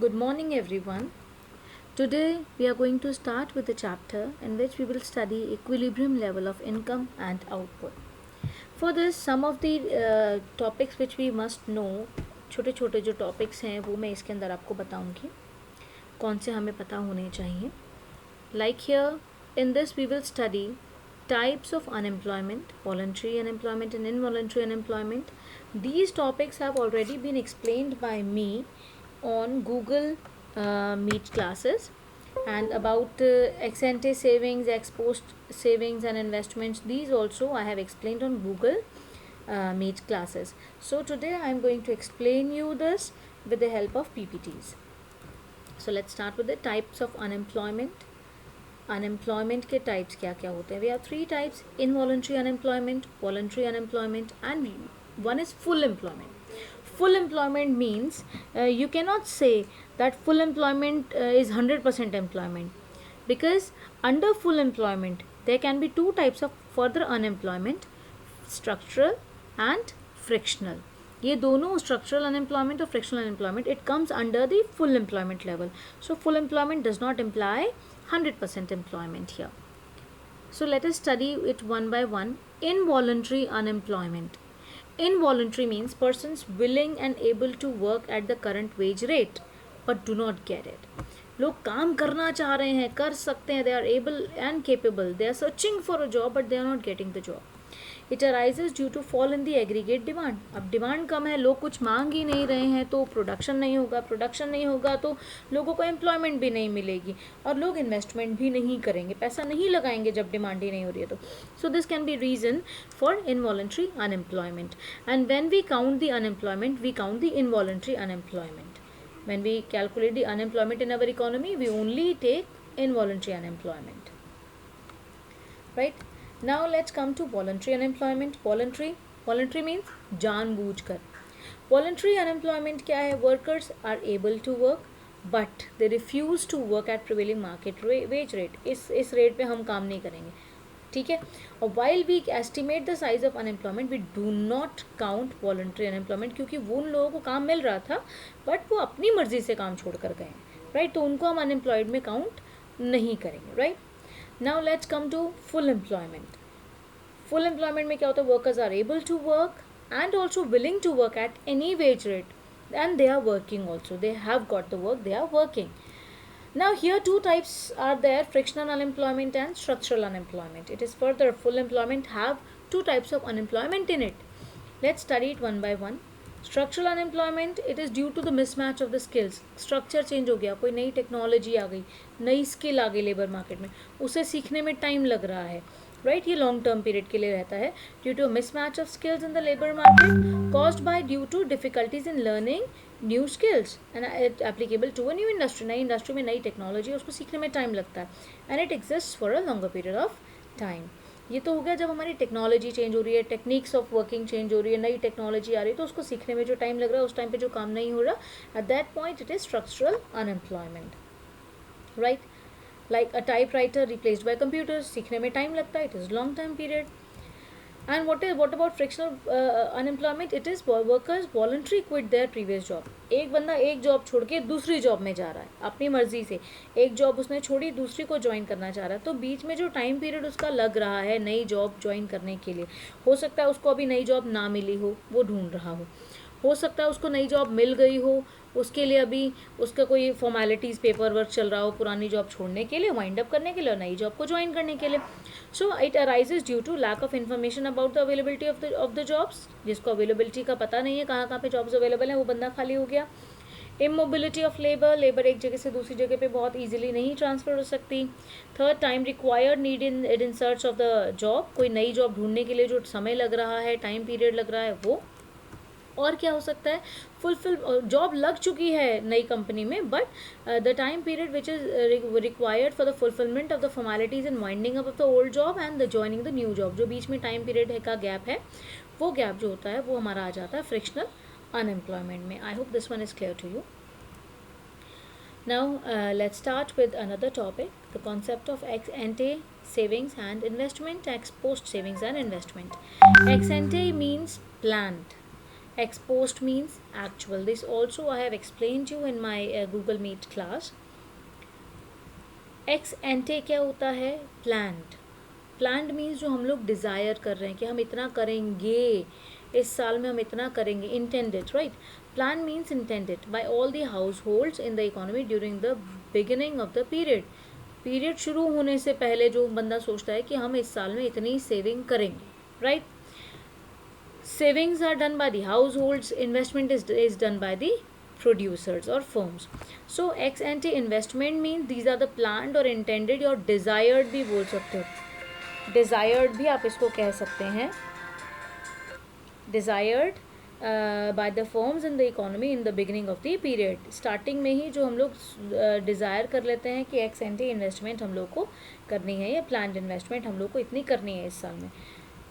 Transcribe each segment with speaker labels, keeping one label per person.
Speaker 1: Good morning, everyone. Today we are going to start with a chapter in which we will study equilibrium level of income and output. For this, some of the topics which we must know, छोटे छोटे जो topics हैं वो मैं इसके अंदर आपको बताऊंगी कौन से हमें पता होने चाहिए. Like here, in this we will study types of unemployment, voluntary unemployment and involuntary unemployment. These topics have already been explained by me on Google Meet classes, and about ex ante savings, ex post savings and investments, these also I have explained on Google Meet classes. So today I am going to explain you this with the help of PPTs. So let's start with the types of unemployment. Unemployment के types क्या क्या होते हैं? We have three types: involuntary unemployment, voluntary unemployment, and one is full employment. Full employment means you cannot say that full employment is 100% employment, because under full employment there can be two types of further unemployment: structural and frictional. ये दोनों structural unemployment और frictional unemployment, it comes under the full employment level. So full employment does not imply 100% employment here. So let us study it one by one. Involuntary unemployment. Involuntary means persons willing and able to work at the current wage rate but do not get it. लोग काम करना चाह रहे हैं, कर सकते हैं, they are able and capable, they are searching for a job but they are not getting the job. It arises due to fall in the aggregate demand. अब डिमांड कम है, लोग कुछ मांग ही नहीं रहे हैं, तो प्रोडक्शन नहीं होगा, प्रोडक्शन नहीं होगा तो लोगों को एम्प्लॉयमेंट भी नहीं मिलेगी और लोग इन्वेस्टमेंट भी नहीं करेंगे, पैसा नहीं लगाएंगे जब डिमांड ही नहीं हो रही है तो. So this can be reason for involuntary unemployment. And when we count the unemployment, we count the involuntary unemployment. When we calculate the unemployment in our economy, we only take involuntary unemployment. Right? Now let's come to voluntary unemployment. Voluntary means जानबूझकर. Voluntary unemployment क्या है? Workers are able to work but they refuse to work at prevailing market wage rate. इस rate पे हम काम नहीं करेंगे, ठीक है. और while we estimate the size of unemployment, we do not count voluntary unemployment, क्योंकि वो उन लोगों को काम मिल रहा था बट वो अपनी मर्जी से काम छोड़ कर गए, राइट. तो उनको हम अनएम्प्लॉयड में काउंट नहीं करेंगे, right. Now let's come to full employment. Full employment में क्या होता है? Workers are able to work and also willing to work at any wage rate and they are working also, they have got the work, they are working. Now here two types are there: frictional unemployment and structural unemployment. It is further, full employment have two types of unemployment in it. Let's study it one by one. Structural unemployment, it is due to the mismatch of the skills. Structure change हो गया, कोई नई technology आ गई, नई skill आ गई labour market में, उसे सीखने में टाइम लग रहा है, राइट. ये लॉन्ग टर्म पीरियड के लिए रहता है. Due to mismatch of skills in the labour market caused by due to difficulties in learning new skills and it applicable to a new industry. नई इंडस्ट्री में नई टेक्नोलॉजी, उसको सीखने में टाइम लगता है and it exist for a longer period of time. ये तो हो गया जब हमारी टेक्नोलॉजी चेंज हो रही है, टेक्निक्स ऑफ वर्किंग चेंज हो रही है, नई टेक्नोलॉजी आ रही है, तो उसको सीखने में जो टाइम लग रहा है, उस टाइम पे जो काम नहीं हो रहा, at that point it is structural unemployment, right. Like a type writer replaced by computers, सीखने में टाइम लगता है, it is long time period. And what about frictional unemployment? It is workers voluntarily quit their previous job. एक बंदा एक job छोड़ के दूसरी जॉब में जा रहा है अपनी मर्जी से, एक जॉब उसने छोड़ी, दूसरी को ज्वाइन करना चाह रहा है, तो बीच में जो टाइम पीरियड उसका लग रहा है नई जॉब ज्वाइन करने के लिए, हो सकता है उसको अभी नई जॉब ना मिली हो ढूंढ रहा हो सकता है उसको नई जॉब मिल गई हो, उसके लिए अभी उसका कोई फॉर्मेलिटीज़ पेपर वर्क चल रहा हो पुरानी जॉब छोड़ने के लिए, वाइंड अप करने के लिए और नई जॉब को ज्वाइन करने के लिए. So it arises due to lack of information about the availability of the jobs. जिसको अवेलेबिलिटी का पता नहीं है, कहाँ पे जॉब्स अवेलेबल हैं, वो बंदा खाली हो गया. इमोबिलिटी ऑफ लेबर एक जगह से दूसरी जगह पे बहुत ईजिली नहीं ट्रांसफ़र हो सकती. Third, time required need in search of the job. कोई नई जॉब ढूंढने के लिए जो समय लग रहा है, टाइम पीरियड लग रहा है, वो. और क्या हो सकता है? फुलफिल जॉब लग चुकी है नई कंपनी में but the time period which is required for the fulfilment of the formalities and winding up of the old job and the joining the new job, जो बीच में टाइम पीरियड का gap है, वो गैप जो होता है वो हमारा आ जाता है फ्रिक्शनल अनएम्प्लॉयमेंट में. I hope this one is clear to you. Now let's start with another topic, the concept of ex ante savings and investment, ex post savings and investment. Ex ante means planned. Ex post means actual. This also I have explained you in my Google Meet class. Ex ante क्या होता है? Planned. Planned means जो हम लोग desire कर रहे हैं कि हम इतना करेंगे, इस साल में हम इतना करेंगे. Intended, right? Plan means intended by all the households in the economy during the beginning of the period. Period शुरू होने से पहले जो बंदा सोचता है कि हम इस साल में इतनी सेविंग करेंगे, right. Savings are done by the households, investment is done by the producers और firms. So ex ante investment mean these are the planned और इंटेंडेड और डिजायर्ड भी बोल सकते हो. डिजायर्ड भी आप इसको कह सकते हैं. Desired by the firms in the economy in the beginning of the period. Starting में ही जो हम लोग डिज़ायर कर लेते हैं कि एक्स एंटी इन्वेस्टमेंट हम लोग को करनी है या प्लान्ड इन्वेस्टमेंट हम लोग को इतनी करनी है इस साल में.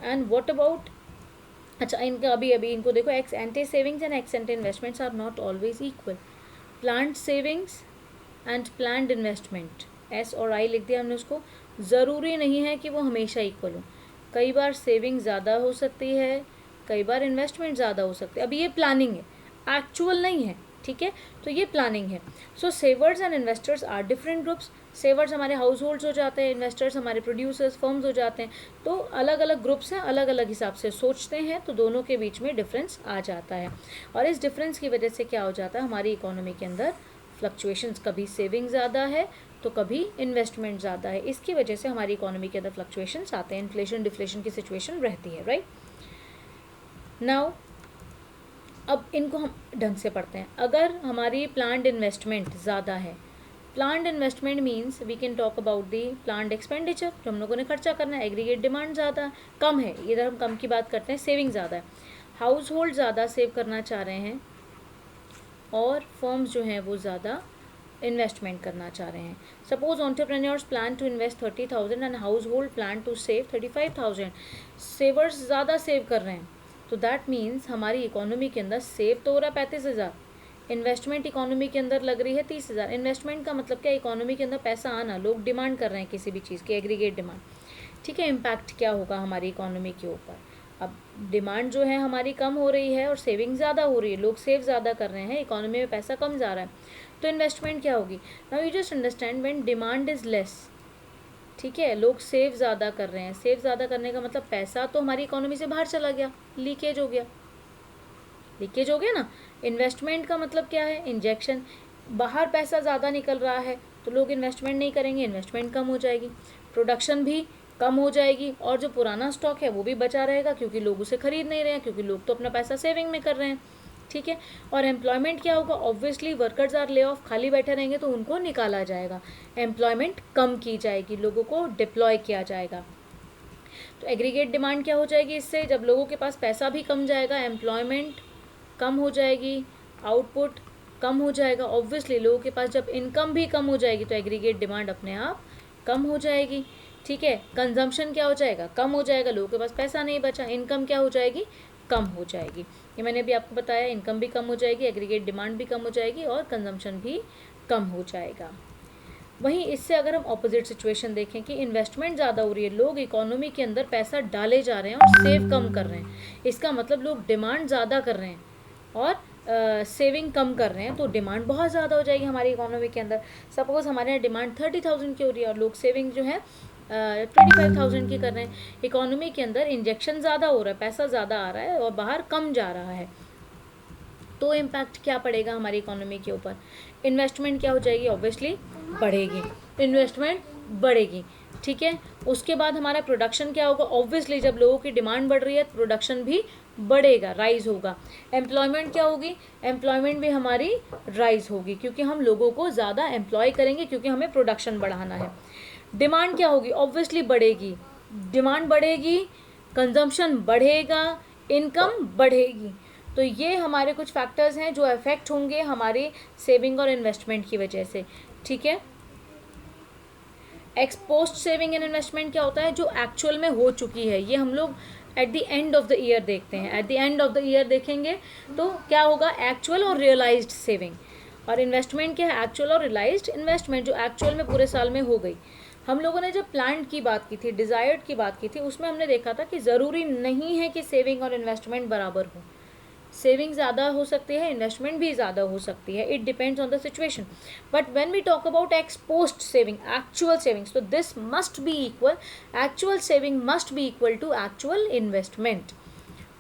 Speaker 1: एंड व्हाट अबाउट, अच्छा इनका अभी इनको देखो, ex ante savings and ex ante investments are not always equal. Planned savings and planned investment, S और आई लिख दिया हमने उसको. ज़रूरी नहीं है कि वो हमेशा इक्वल हो. कई बार सेविंग ज़्यादा हो सकती है, कई बार इन्वेस्टमेंट ज़्यादा हो सकती है. अभी ये प्लानिंग है, एक्चुअल नहीं है, ठीक है. तो ये प्लानिंग है. So savers and investors are different groups. Savers हमारे हाउस होल्ड्स हो जाते हैं, इन्वेस्टर्स हमारे प्रोड्यूसर्स फर्म्स हो जाते हैं. तो अलग अलग ग्रुप्स हैं, अलग अलग हिसाब से सोचते हैं, तो दोनों के बीच में डिफरेंस आ जाता है. और इस डिफरेंस की वजह से क्या हो जाता है, हमारी इकोनॉमी के अंदर फ्लक्चुएशंस, कभी सेविंग ज़्यादा है तो कभी इन्वेस्टमेंट ज़्यादा है. इसकी वजह से हमारी इकोनॉमी के अंदर फ्लक्चुएशंस आते हैं, इन्फ्लेशन डिफ्लेशन की सिचुएशन रहती है, राइट. नाउ अब इनको हम ढंग से पढ़ते हैं. अगर हमारी प्लान्ड इन्वेस्टमेंट ज़्यादा है, planned investment means we can talk about the planned expenditure, जो हम लोगों ने खर्चा करना है. एग्रीगेट डिमांड ज़्यादा कम है, इधर हम कम की बात करते हैं, सेविंग ज़्यादा है. हाउस होल्ड ज़्यादा सेव करना चाह रहे हैं और फर्म्स जो हैं वो ज़्यादा इन्वेस्टमेंट करना चाह रहे हैं. Suppose entrepreneurs plan to invest 30,000 and household plan to save 35,000. Savers ज़्यादा सेव कर रहे हैं, तो दैट मीन्स हमारी इकोनॉमी के अंदर सेव तो हो रहा है 35,000, इन्वेस्टमेंट इकोनॉमी के अंदर लग रही है 30,000. इन्वेस्टमेंट का मतलब क्या, इकोनॉमी के अंदर पैसा आना, लोग डिमांड कर रहे हैं किसी भी चीज़ की, एग्रीगेट डिमांड, ठीक है. इम्पैक्ट क्या होगा हमारी इकोनॉमी के ऊपर. अब डिमांड जो है हमारी कम हो रही है और सेविंग ज़्यादा हो रही है, लोग सेव ज़्यादा कर रहे हैं, इकोनॉमी में पैसा कम जा रहा है, तो इन्वेस्टमेंट क्या होगी. Now you just understand, when demand is less, ठीक है, लोग सेव ज़्यादा कर रहे हैं. सेव ज़्यादा करने का मतलब पैसा तो हमारी इकोनॉमी से बाहर चला गया, लीकेज हो गया, लीकेज हो गया ना. इन्वेस्टमेंट का मतलब क्या है, इंजेक्शन. बाहर पैसा ज़्यादा निकल रहा है तो लोग इन्वेस्टमेंट नहीं करेंगे, इन्वेस्टमेंट कम हो जाएगी, प्रोडक्शन भी कम हो जाएगी, और जो पुराना स्टॉक है वो भी बचा रहेगा क्योंकि लोग उसे खरीद नहीं रहे हैं, क्योंकि लोग तो अपना पैसा सेविंग में कर रहे हैं, ठीक है. और एम्प्लॉयमेंट क्या होगा, obviously workers are lay off, खाली बैठे रहेंगे तो उनको निकाला जाएगा, एम्प्लॉयमेंट कम की जाएगी, लोगों को डिप्लॉय किया जाएगा. तो एग्रीगेट डिमांड क्या हो जाएगी इससे, जब लोगों के पास पैसा भी कम जाएगा, एम्प्लॉयमेंट कम हो जाएगी, आउटपुट कम हो जाएगा. ऑब्वियसली लोगों के पास जब इनकम भी कम हो जाएगी तो एग्रीगेट डिमांड अपने आप कम हो जाएगी, ठीक है. कंजम्पशन क्या हो जाएगा, कम हो जाएगा, लोगों के पास पैसा नहीं बचा, इनकम क्या हो जाएगी, कम हो जाएगी. ये मैंने अभी आपको बताया, इनकम भी कम हो जाएगी, एग्रीगेट डिमांड भी कम हो जाएगी और कंजम्पशन भी कम हो जाएगा. वहीं इससे अगर हम ऑपोजिट सिचुएशन देखें कि इन्वेस्टमेंट ज़्यादा हो रही है, लोग इकोनॉमी के अंदर पैसा डाले जा रहे हैं और सेव कम कर रहे हैं, इसका मतलब लोग डिमांड ज़्यादा कर रहे हैं और सेविंग कम कर रहे हैं, तो डिमांड बहुत ज़्यादा हो जाएगी हमारी इकोनॉमी के अंदर. सपोज़ हमारे यहाँ डिमांड 30,000 की हो रही है और लोग सेविंग जो है 25,000 की कर रहे हैं. इकोनॉमी के अंदर इंजेक्शन ज़्यादा हो रहा है, पैसा ज़्यादा आ रहा है और बाहर कम जा रहा है, तो इम्पैक्ट क्या पड़ेगा हमारी इकोनॉमी के ऊपर. इन्वेस्टमेंट क्या हो जाएगी, ऑब्वियसली बढ़ेगी, इन्वेस्टमेंट बढ़ेगी, ठीक है. उसके बाद हमारा प्रोडक्शन क्या होगा, ऑब्वियसली जब लोगों की डिमांड बढ़ रही है प्रोडक्शन भी बढ़ेगा, राइज होगा. एम्प्लॉयमेंट क्या होगी, एम्प्लॉयमेंट भी हमारी राइज होगी क्योंकि हम लोगों को ज़्यादा एम्प्लॉय करेंगे क्योंकि हमें प्रोडक्शन बढ़ाना है. डिमांड क्या होगी, ऑब्वियसली बढ़ेगी, डिमांड बढ़ेगी, कंजम्पशन बढ़ेगा, इनकम बढ़ेगी. तो ये हमारे कुछ फैक्टर्स हैं जो अफेक्ट होंगे हमारी सेविंग और इन्वेस्टमेंट की वजह से, ठीक है. X post saving and investment क्या होता है, जो एक्चुअल में हो चुकी है, ये हम लोग at the end of the year देखते हैं. At the end of the year देखेंगे तो क्या होगा, एक्चुअल और रियलाइज्ड सेविंग. और इन्वेस्टमेंट क्या है, एक्चुअल और रियलाइज्ड इन्वेस्टमेंट जो एक्चुअल में पूरे साल में हो गई. हम लोगों ने जब प्लान्ड की बात की थी, डिज़ायर्ड की बात की थी, उसमें हमने देखा था कि ज़रूरी नहीं है कि सेविंग और इन्वेस्टमेंट बराबर हो. सेविंग ज़्यादा हो सकती है, इन्वेस्टमेंट भी ज़्यादा हो सकती है, it depends on the situation. But when we talk about ex post saving, actual savings, तो this must be equal, actual saving must be equal to actual investment,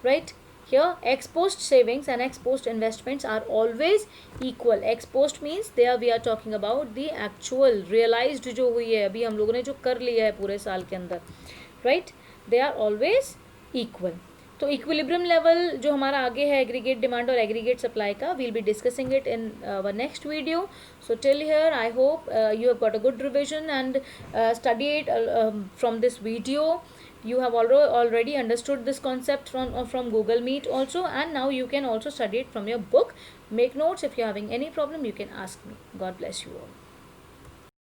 Speaker 1: right? Here ex post savings and ex post investments are always equal. Ex post means there we are talking about the actual realized जो हुई है अभी हम लोगों ने जो कर लिया है पूरे साल के अंदर, right? They are always equal. तो इक्विलिब्रियम लेवल जो हमारा आगे है एग्रीगेट डिमांड और एग्रीगेट सप्लाई का, we'll be discussing it in our next video. So till here I hope you have got a good revision and studied from this video. You have already understood this concept from Google Meet also, and now you can also study it from your book. Make notes. If you are having any problem, you can ask me. God bless you all.